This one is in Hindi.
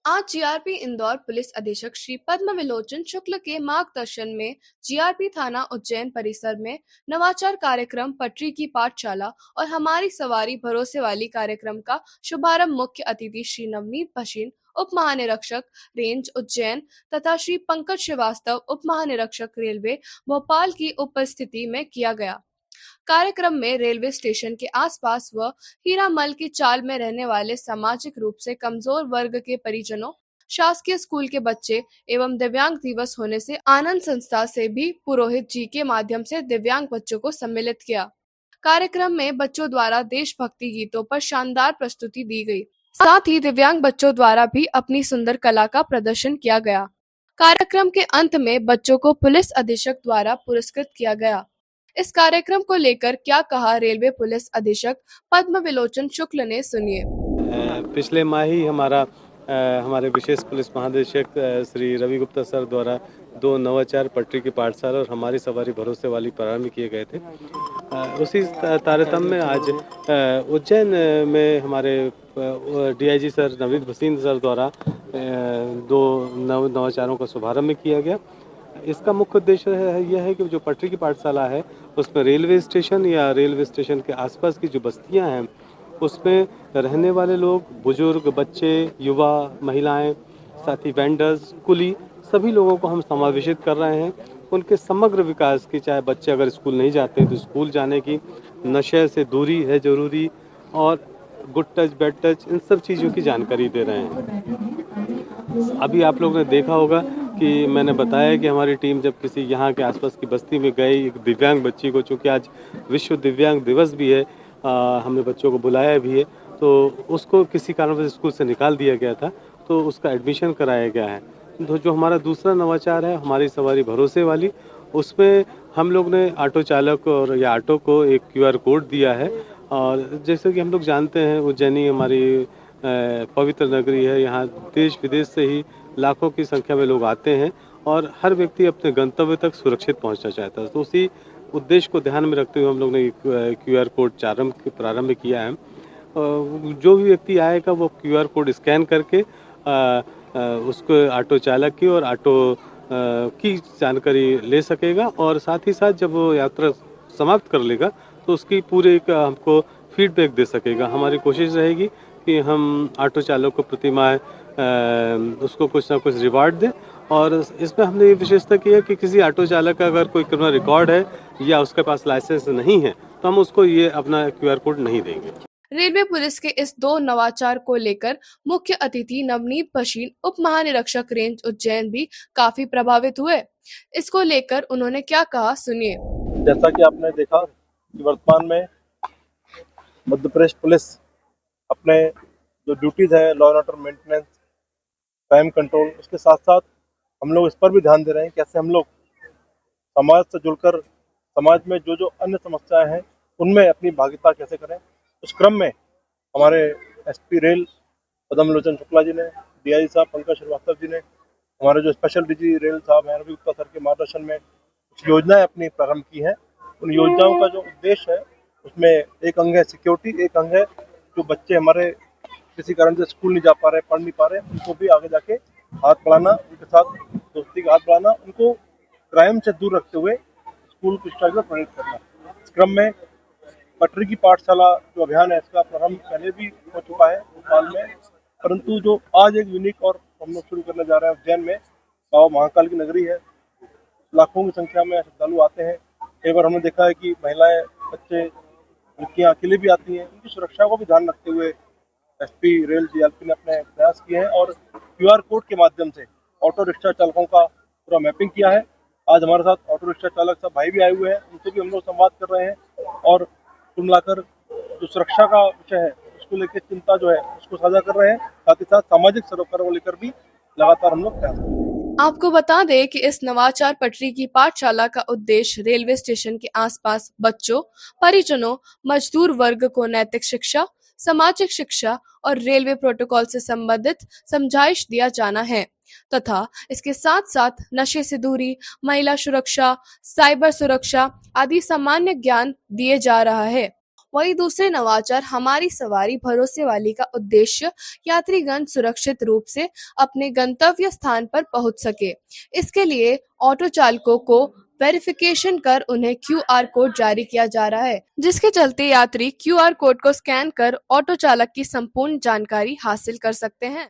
आज जीआरपी इंदौर पुलिस अधीक्षक श्री पद्म विलोचन शुक्ल के मार्गदर्शन में जीआरपी थाना उज्जैन परिसर में नवाचार कार्यक्रम पटरी की पाठशाला और हमारी सवारी भरोसे वाली कार्यक्रम का शुभारंभ मुख्य अतिथि श्री नवनीत भसीन उप महानिरीक्षक रेंज उज्जैन तथा श्री पंकज श्रीवास्तव उप महानिरीक्षक रेलवे भोपाल की उपस्थिति में किया गया। कार्यक्रम में रेलवे स्टेशन के आसपास व हीरामल की चाल में रहने वाले सामाजिक रूप से कमजोर वर्ग के परिजनों, शासकीय स्कूल के बच्चे एवं दिव्यांग दिवस होने से आनंद संस्था से भी पुरोहित जी के माध्यम से दिव्यांग बच्चों को सम्मिलित किया। कार्यक्रम में बच्चों द्वारा देशभक्ति गीतों पर शानदार प्रस्तुति दी गई। साथ ही दिव्यांग बच्चों द्वारा भी अपनी सुंदर कला का प्रदर्शन किया गया। कार्यक्रम के अंत में बच्चों को पुलिस अधीक्षक द्वारा पुरस्कृत किया गया। इस कार्यक्रम को लेकर क्या कहा रेलवे पुलिस अधीक्षक पद्म विलोचन शुक्ल ने, सुनिए। पिछले माह ही हमारे विशेष पुलिस महानिदेशक श्री रवि गुप्ता सर द्वारा 2 नवाचार पटरी की पाठशाला और हमारी सवारी भरोसे वाली प्रारंभ किए गए थे। उसी तारतम्य में आज उज्जैन में हमारे DIG sir Navneet Bhasin sir द्वारा 2 नवाचारों का शुभारंभ किया गया। इसका मुख्य उद्देश्य यह है कि जो पटरी की पाठशाला है उसमें रेलवे स्टेशन या रेलवे स्टेशन के आसपास की जो बस्तियां हैं उसमें रहने वाले लोग, बुजुर्ग, बच्चे, युवा, महिलाएं, साथ ही वेंडर्स, कुली, सभी लोगों को हम समावेशित कर रहे हैं। उनके समग्र विकास की, चाहे बच्चे अगर स्कूल नहीं जाते तो स्कूल जाने की, नशे से दूरी है जरूरी, और गुड टच, बैड टच, इन सब चीज़ों की जानकारी दे रहे हैं। अभी आप लोगों ने देखा होगा कि मैंने बताया कि हमारी टीम जब किसी यहाँ के आसपास की बस्ती में गई, एक दिव्यांग बच्ची को, चूँकि आज विश्व दिव्यांग दिवस भी है, हमने बच्चों को बुलाया भी है, तो उसको किसी कारणवश स्कूल से निकाल दिया गया था, तो उसका एडमिशन कराया गया है। तो जो हमारा दूसरा नवाचार है हमारी सवारी भरोसे वाली, उसमें हम लोग ने ऑटो चालक और या ऑटो को एक QR कोड दिया है। और जैसे कि हम लोग जानते हैं उज्जैनी हमारी पवित्र नगरी है, यहाँ देश विदेश से ही लाखों की संख्या में लोग आते हैं और हर व्यक्ति अपने गंतव्य तक सुरक्षित पहुंचना चाहता है। तो उसी उद्देश्य को ध्यान में रखते हुए हम लोग ने QR कोड प्रारंभ किया है। जो भी व्यक्ति आएगा वो QR कोड स्कैन करके उसको ऑटो चालक की और ऑटो की जानकारी ले सकेगा, और साथ ही साथ जब वो यात्रा समाप्त कर लेगा तो उसकी पूरे का हमको फीडबैक दे सकेगा। हमारी कोशिश रहेगी कि हम ऑटो चालक को प्रतिमाह उसको कुछ ना कुछ रिवार्ड दें, और इसमें हमने ये विशेषता की है कि किसी ऑटो चालक का अगर कोई क्रिमिनल रिकॉर्ड है या उसके पास लाइसेंस नहीं है तो हम उसको ये अपना QR कोड नहीं देंगे। रेलवे पुलिस के इस 2 नवाचार को लेकर मुख्य अतिथि नवनीत भसीन उप महानिरीक्षक रेंज उज्जैन भी काफी प्रभावित हुए। इसको लेकर उन्होंने क्या कहा, सुनिए। जैसा कि आपने देखा कि वर्तमान में मध्य प्रदेश पुलिस अपने जो ड्यूटीज है, law and order maintenance, crime control, उसके साथ साथ हम लोग इस पर भी ध्यान दे रहे हैं कैसे हम लोग समाज से जुड़कर समाज में जो जो अन्य समस्याएं हैं उनमें अपनी भागीदारी कैसे करें। उस क्रम में हमारे SP रेल पद्म लोचन शुक्ला जी ने, DIG साहब पंकज श्रीवास्तव जी ने, हमारे जो स्पेशल DG रेल साहब हैं रवि गुप्ता सर के मार्गदर्शन में कुछ योजनाएं अपनी प्रारंभ की हैं। उन योजनाओं का जो उद्देश्य है उसमें एक अंग है सिक्योरिटी, एक अंग है जो बच्चे हमारे किसी कारण से स्कूल नहीं जा पा रहे, पढ़ नहीं पा रहे, उनको भी आगे जाके हाथ बढ़ाना, उनके साथ दोस्ती का हाथ बढ़ाना, उनको क्राइम से दूर रखते हुए स्कूल की शिक्षा को प्रेरित करना। इस क्रम में पटरी की पाठशाला जो अभियान है इसका प्रारंभ पहले भी हो चुका है भोपाल में, परंतु जो आज एक यूनिक और हम लोग शुरू करने जा रहे हैं उज्जैन में, बाबा महाकाल की नगरी है, लाखों की संख्या में श्रद्धालु आते हैं। कई बार हमने देखा है कि महिलाएं, बच्चे, लड़कियां अकेले भी आती हैं। उनकी सुरक्षा को भी ध्यान रखते हुए SP रेल GRP ने अपने प्रयास किए हैं और QR कोड के माध्यम से ऑटो रिक्शा चालकों का पूरा मैपिंग किया है। आज हमारे साथ ऑटो रिक्शा चालक सब भाई भी आए हुए हैं, उनसे भी हम लोग संवाद कर रहे हैं और कुल मिलाकर जो सुरक्षा का विषय है उसको लेकर चिंता जो है उसको साझा कर रहे हैं। साथ ही साथ सामाजिक सरोकारों को लेकर भी लगातार हम लोग प्रयास कर रहे हैं। आपको बता दें कि इस नवाचार पटरी की पाठशाला का उद्देश्य रेलवे स्टेशन के आसपास बच्चों, परिजनों, मजदूर वर्ग को नैतिक शिक्षा, सामाजिक शिक्षा और रेलवे प्रोटोकॉल से संबंधित समझाइश दिया जाना है तथा इसके साथ साथ नशे से दूरी, महिला सुरक्षा, साइबर सुरक्षा आदि सामान्य ज्ञान दिए जा रहा है। वही दूसरे नवाचार हमारी सवारी भरोसे वाली का उद्देश्य यात्रीगण सुरक्षित रूप से अपने गंतव्य स्थान पर पहुंच सके। इसके लिए ऑटो चालकों को वेरिफिकेशन कर उन्हें क्यूआर कोड जारी किया जा रहा है, जिसके चलते यात्री क्यूआर कोड को स्कैन कर ऑटो चालक की संपूर्ण जानकारी हासिल कर सकते हैं।